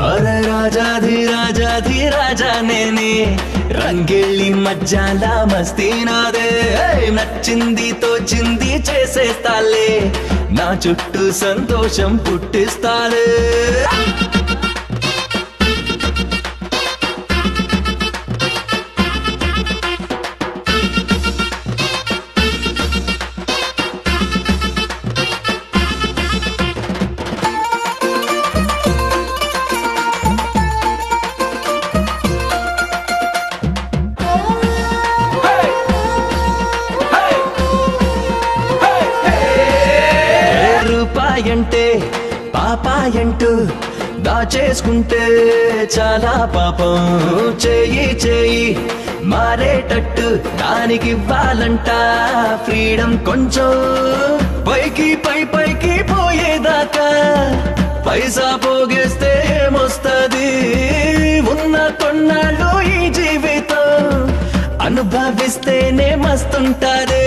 అరే రాజాధి రాజాధి రాజా నేనే రంగెళ్ళి మధ్యాల మస్తీ నాదే నచ్చింది తోచింది చేసేస్తాలే నా చుట్టూ సంతోషం పుట్టిస్తాలే రూపాయంటే పాపాయంటూ దాచేసుకుంటే చాలా పాపం చేయి చేయి మారేటట్టు దానికి ఇవ్వాలంట ఫ్రీడమ్ కొంచెం పైకి పైకి పోయేదాకా పైసా పోగేస్తే ఏమొస్తది ఉన్న కొన్నాళ్ళు ఈ జీవితం అనుభవిస్తేనే మస్తుంటారే